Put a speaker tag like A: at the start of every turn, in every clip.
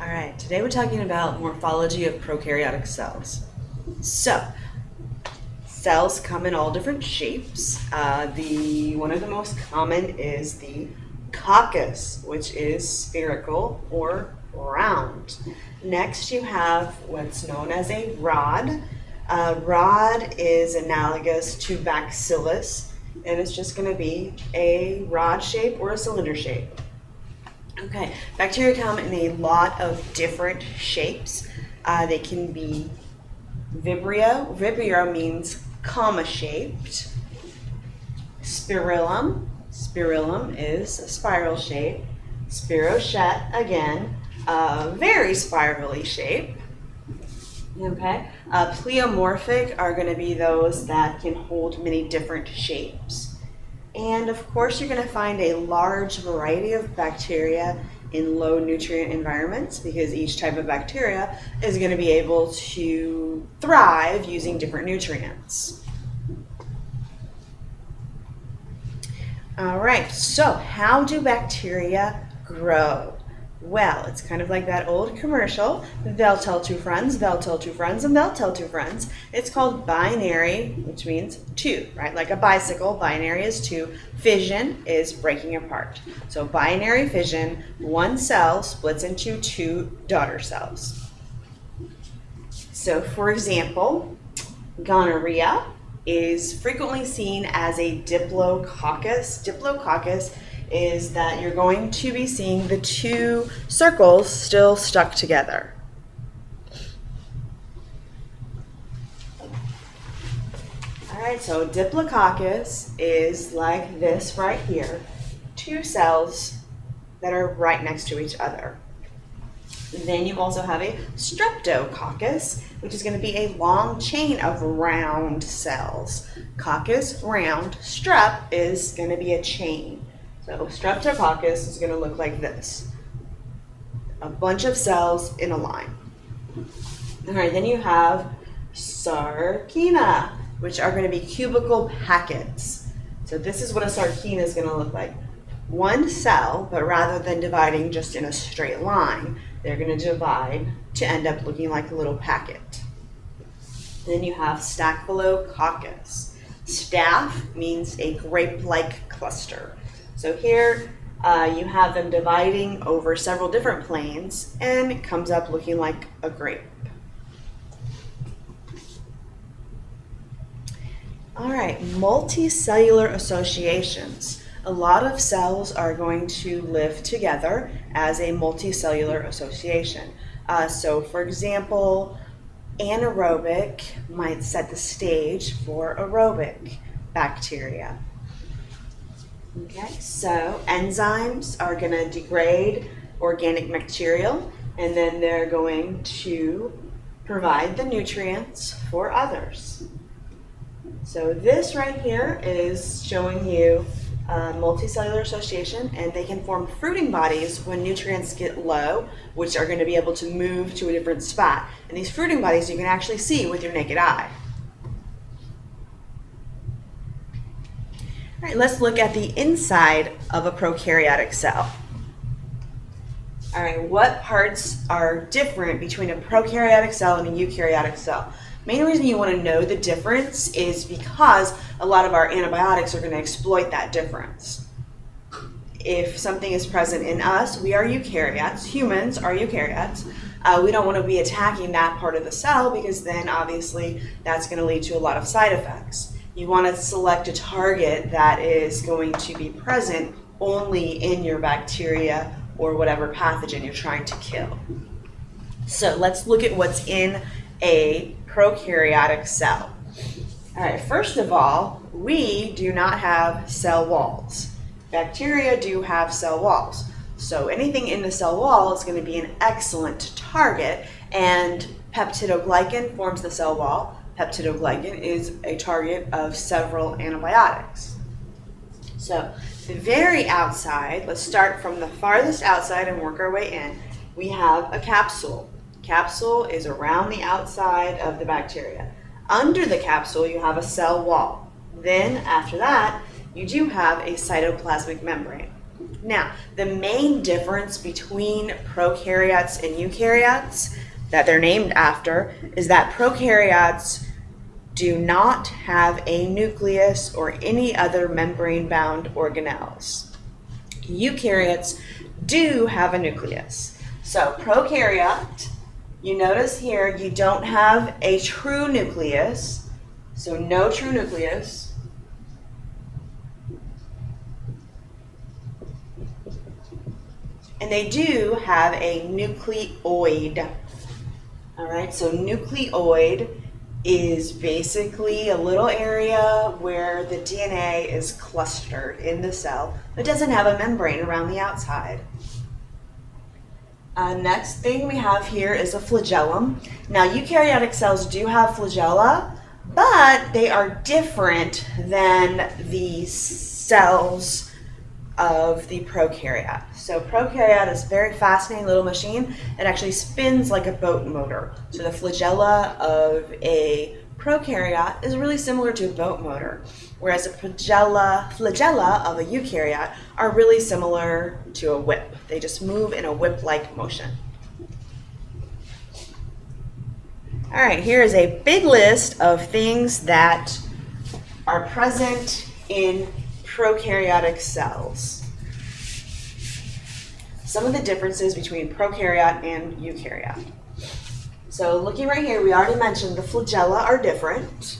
A: All right, today we're talking about morphology of prokaryotic cells. So, cells come in all different shapes. One of the most common is the coccus, which is spherical or round. Next, you have what's known as a rod. A rod is analogous to bacillus, and it's just going to be a rod shape or a cylinder shape. Okay, bacteria come in a lot of different shapes. They can be vibrio. Vibrio means comma-shaped. Spirillum. Spirillum is a spiral shape. Spirochete, again, very spirally shape. Okay, pleomorphic are going to be those that can hold many different shapes. And of course, you're going to find a large variety of bacteria in low nutrient environments because each type of bacteria is going to be able to thrive using different nutrients. All right, so how do bacteria grow? Well, it's kind of like that old commercial, they'll tell two friends, they'll tell two friends, and they'll tell two friends. It's called binary, which means two, right? Like a bicycle, binary is two. Fission is breaking apart. So binary fission, one cell splits into two daughter cells. So for example, gonorrhea is frequently seen as a diplococcus. Diplococcus is that you're going to be seeing the two circles still stuck together. All right, so diplococcus is like this right here, two cells that are right next to each other. Then you also have a streptococcus, which is going to be a long chain of round cells. Coccus, round, strep is going to be a chain. So streptococcus is going to look like this. A bunch of cells in a line. All right, then you have sarcina, which are going to be cubical packets. So this is what a sarcina is going to look like. One cell, but rather than dividing just in a straight line, they're going to divide to end up looking like a little packet. Then you have staphylococcus. Staph means a grape-like cluster. So here you have them dividing over several different planes, and it comes up looking like a grape. All right, multicellular associations. A lot of cells are going to live together as a multicellular association. So for example, anaerobic might set the stage for aerobic bacteria. Okay, so enzymes are going to degrade organic material, and then they're going to provide the nutrients for others. So this right here is showing you multicellular association, and they can form fruiting bodies when nutrients get low, which are going to be able to move to a different spot. And these fruiting bodies you can actually see with your naked eye. All right, let's look at the inside of a prokaryotic cell. All right, what parts are different between a prokaryotic cell and a eukaryotic cell? Main reason you want to know the difference is because a lot of our antibiotics are going to exploit that difference. If something is present in us, we are eukaryotes. Humans are eukaryotes. We don't want to be attacking that part of the cell because then obviously that's going to lead to a lot of side effects. You want to select a target that is going to be present only in your bacteria or whatever pathogen you're trying to kill. So let's look at what's in a prokaryotic cell. All right, first of all, we do not have cell walls. Bacteria do have cell walls. So anything in the cell wall is going to be an excellent target, and peptidoglycan forms the cell wall. Peptidoglycan is a target of several antibiotics. So the very outside, let's start from the farthest outside and work our way in. We have a capsule. Capsule is around the outside of the bacteria. Under the capsule, you have a cell wall. Then after that, you do have a cytoplasmic membrane. Now, the main difference between prokaryotes and eukaryotes that they're named after is that prokaryotes do not have a nucleus or any other membrane-bound organelles. Eukaryotes do have a nucleus. So prokaryote, you notice here you don't have a true nucleus, so no true nucleus. And they do have a nucleoid. All right, so nucleoid is basically a little area where the DNA is clustered in the cell, but doesn't have a membrane around the outside. Next thing we have here is a flagellum. Now, eukaryotic cells do have flagella, but they are different than the cells of the prokaryote. So prokaryote is a very fascinating little machine. It actually spins like a boat motor. So the flagella of a prokaryote is really similar to a boat motor, whereas the flagella of a eukaryote are really similar to a whip. They just move in a whip-like motion. All right, here is a big list of things that are present in prokaryotic cells. Some of the differences between prokaryote and eukaryote. So looking right here, we already mentioned the flagella are different,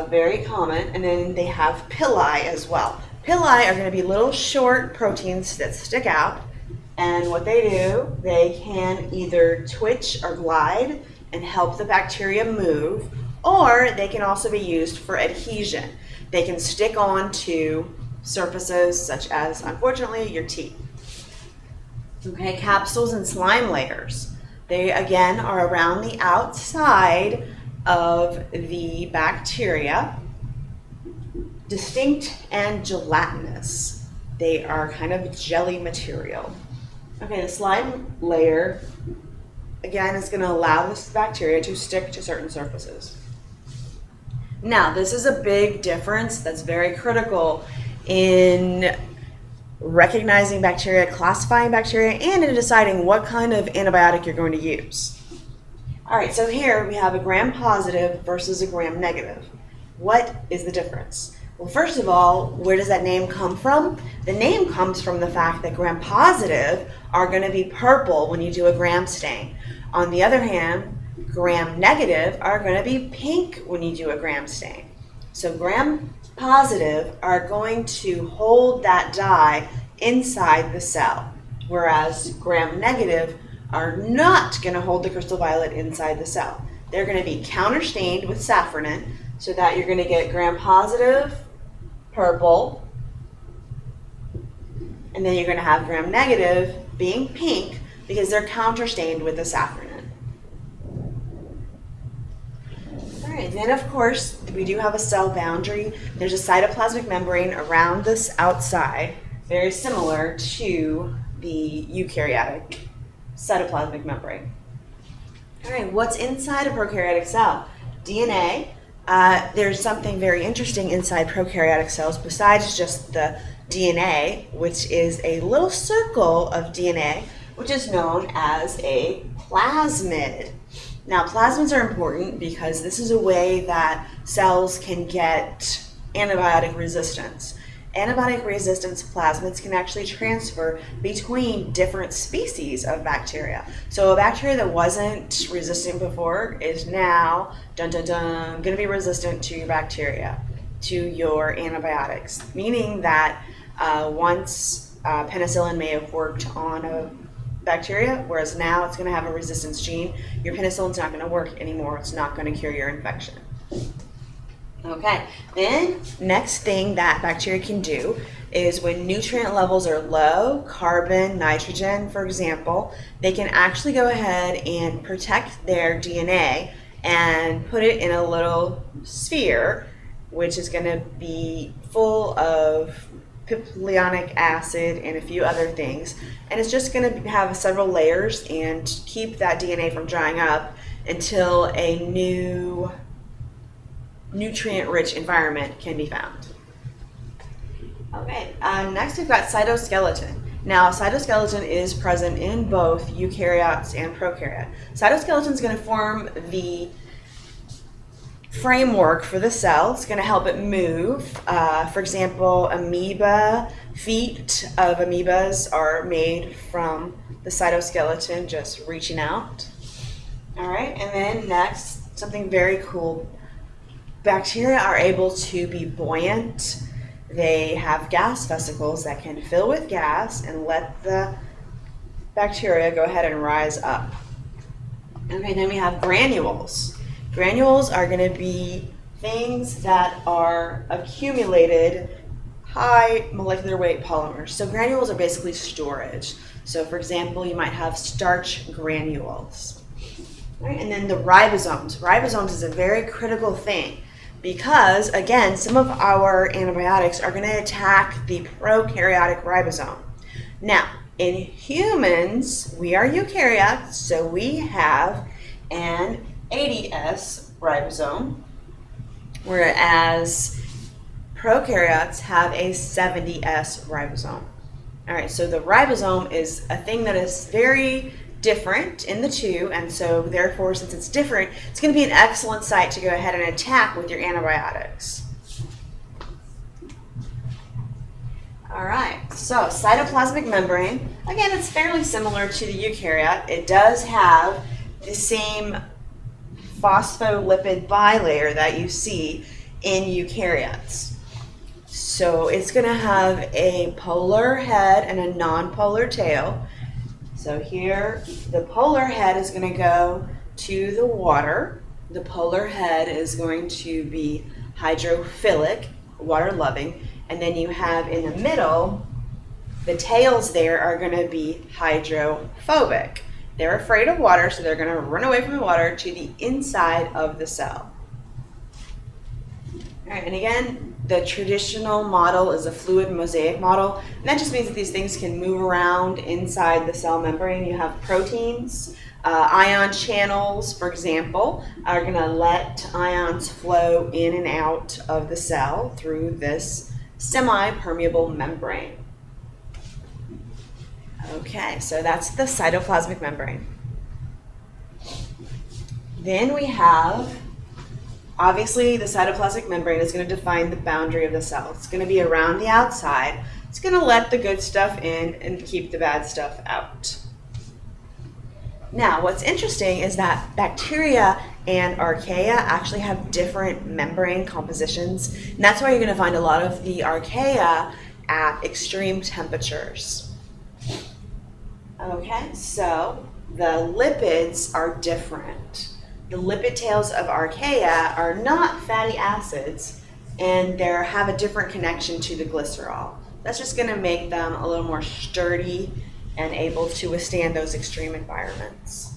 A: very common, and then they have pili as well. Pili are going to be little short proteins that stick out, and what they do, they can either twitch or glide and help the bacteria move, or they can also be used for adhesion. They can stick on to surfaces such as, unfortunately, your teeth. Okay, capsules and slime layers. They, again, are around the outside of the bacteria. Distinct and gelatinous. They are kind of jelly material. Okay, the slime layer, again, is going to allow this bacteria to stick to certain surfaces. Now, this is a big difference that's very critical in recognizing bacteria, classifying bacteria, and in deciding what kind of antibiotic you're going to use. All right, so here we have a gram-positive versus a gram-negative. What is the difference? Well, first of all, where does that name come from? The name comes from the fact that gram-positive are going to be purple when you do a gram stain. On the other hand, gram-negative are going to be pink when you do a gram stain. So gram-positive are going to hold that dye inside the cell, whereas gram-negative are not going to hold the crystal violet inside the cell. They're going to be counterstained with safranin so that you're going to get gram-positive purple, and then you're going to have gram-negative being pink because they're counterstained with the safranin. Alright, then of course we do have a cell boundary. There's a cytoplasmic membrane around this outside, very similar to the eukaryotic cytoplasmic membrane. Alright, what's inside a prokaryotic cell? DNA. There's something very interesting inside prokaryotic cells besides just the DNA, which is a little circle of DNA, which is known as a plasmid. Now, plasmids are important because this is a way that cells can get antibiotic resistance. Antibiotic resistance plasmids can actually transfer between different species of bacteria. So a bacteria that wasn't resistant before is now, dun dun dun, going to be resistant to your bacteria, to your antibiotics, meaning that once penicillin may have worked on a bacteria, whereas now it's going to have a resistance gene. Your penicillin's not going to work anymore. It's not going to cure your infection. Okay, then next thing that bacteria can do is when nutrient levels are low, carbon, nitrogen, for example, they can actually go ahead and protect their DNA and put it in a little sphere, which is going to be full of piperidonic acid and a few other things, and it's just going to have several layers and keep that DNA from drying up until a new nutrient-rich environment can be found. Okay, next we've got cytoskeleton. Now, cytoskeleton is present in both eukaryotes and prokaryotes. Cytoskeleton is going to form the framework for the cell. It's going to help it move. For example, feet of amoebas are made from the cytoskeleton just reaching out. All right, and then next, something very cool. Bacteria are able to be buoyant. They have gas vesicles that can fill with gas and let the bacteria go ahead and rise up. Okay, then we have granules. Granules are going to be things that are accumulated high molecular weight polymers. So granules are basically storage. So for example, you might have starch granules. Right, and then the ribosomes. Ribosomes is a very critical thing because, again, some of our antibiotics are going to attack the prokaryotic ribosome. Now, in humans, we are eukaryotes, so we have an 80S ribosome, whereas prokaryotes have a 70S ribosome. All right, so the ribosome is a thing that is very different in the two, and so therefore, since it's different, it's going to be an excellent site to go ahead and attack with your antibiotics. All right, so cytoplasmic membrane, again, it's fairly similar to the eukaryote. It does have the same phospholipid bilayer that you see in eukaryotes. So it's going to have a polar head and a non-polar tail. So here, the polar head is going to go to the water. The polar head is going to be hydrophilic, water-loving, and then you have in the middle, the tails there are going to be hydrophobic. They're afraid of water, so they're going to run away from the water to the inside of the cell. All right, and again, the traditional model is a fluid mosaic model, and that just means that these things can move around inside the cell membrane. You have proteins, ion channels, for example, are going to let ions flow in and out of the cell through this semi-permeable membrane. Okay, so that's the cytoplasmic membrane. Then we have, obviously, the cytoplasmic membrane is going to define the boundary of the cell. It's going to be around the outside. It's going to let the good stuff in and keep the bad stuff out. Now, what's interesting is that bacteria and archaea actually have different membrane compositions, and that's why you're going to find a lot of the archaea at extreme temperatures. Okay, so the lipids are different. The lipid tails of archaea are not fatty acids, and they have a different connection to the glycerol. That's just going to make them a little more sturdy and able to withstand those extreme environments.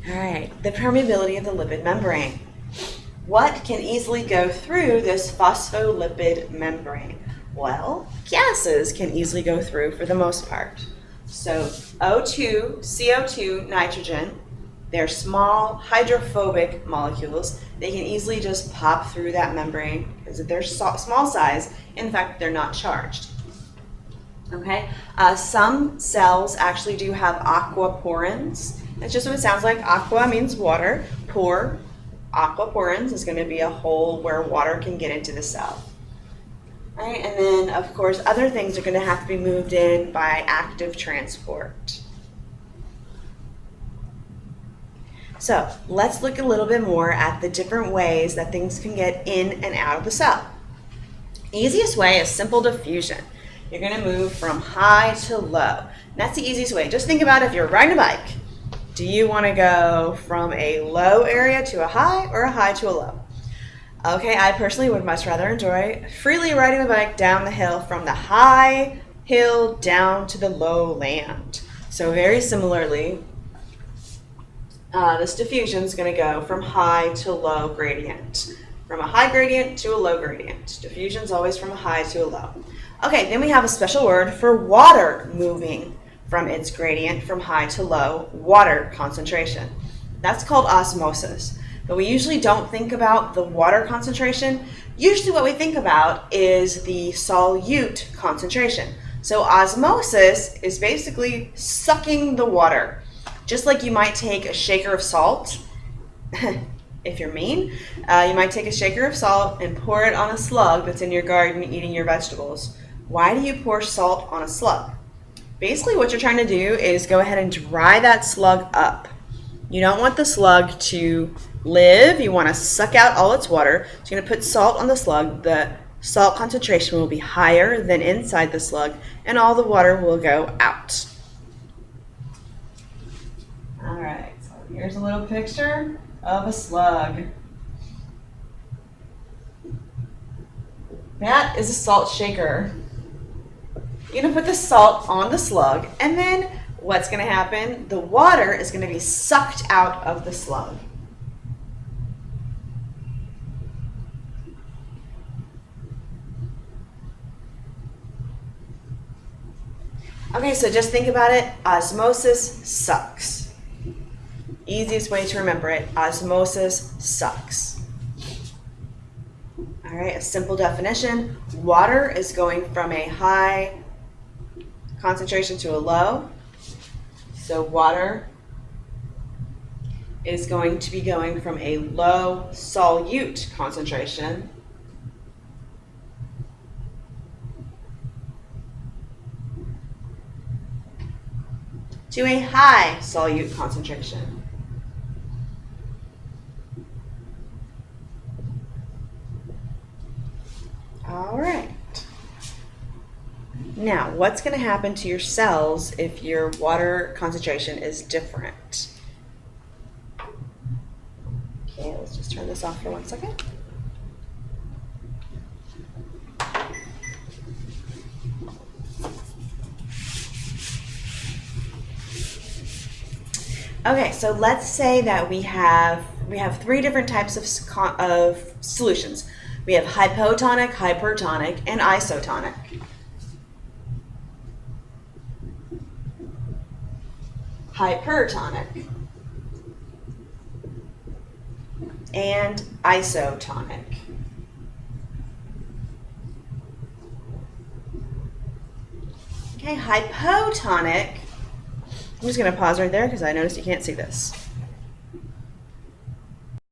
A: All right, the permeability of the lipid membrane. What can easily go through this phospholipid membrane? Well, gases can easily go through for the most part. So O2, CO2, nitrogen, they're small hydrophobic molecules. They can easily just pop through that membrane because they're small size. In fact, they're not charged. Okay, some cells actually do have aquaporins. That's just what it sounds like. Aqua means water. Pore, aquaporins is going to be a hole where water can get into the cell. All right, and then, of course, other things are going to have to be moved in by active transport. So let's look a little bit more at the different ways that things can get in and out of the cell. Easiest way is simple diffusion. You're going to move from high to low. And that's the easiest way. Just think about if you're riding a bike. Do you want to go from a low area to a high or a high to a low? Okay, I personally would much rather enjoy freely riding the bike down the hill from the high hill down to the low land. So very similarly, this diffusion is going to go from high to low gradient. From a high gradient to a low gradient. Diffusion is always from a high to a low. Okay, then we have a special word for water moving from its gradient from high to low, water concentration. That's called osmosis. but we usually don't think about the water concentration. Usually what we think about is the solute concentration. So osmosis is basically sucking the water. Just like you might take a shaker of salt, if you're mean, you might take a shaker of salt and pour it on a slug that's in your garden eating your vegetables. Why do you pour salt on a slug? Basically what you're trying to do is go ahead and dry that slug up. You don't want the slug to live, you want to suck out all its water. So you're going to put salt on the slug. The salt concentration will be higher than inside the slug, and all the water will go out. All right, so here's a little picture of a slug. That is a salt shaker. You're going to put the salt on the slug, and then what's going to happen? The water is going to be sucked out of the slug. Okay, so just think about it. Osmosis sucks. Easiest way to remember it, osmosis sucks. All right, a simple definition. Water is going from a high concentration to a low. So water is going to be going from a low solute concentration to a high solute concentration. All right. Now, what's going to happen to your cells if your water concentration is different? Okay, let's just turn this off for 1 second. Okay, so let's say that we have 3 different types of solutions. We have hypotonic, hypertonic, and isotonic. Hypertonic and isotonic. Okay, hypotonic. I'm just going to pause right there because I noticed you can't see this.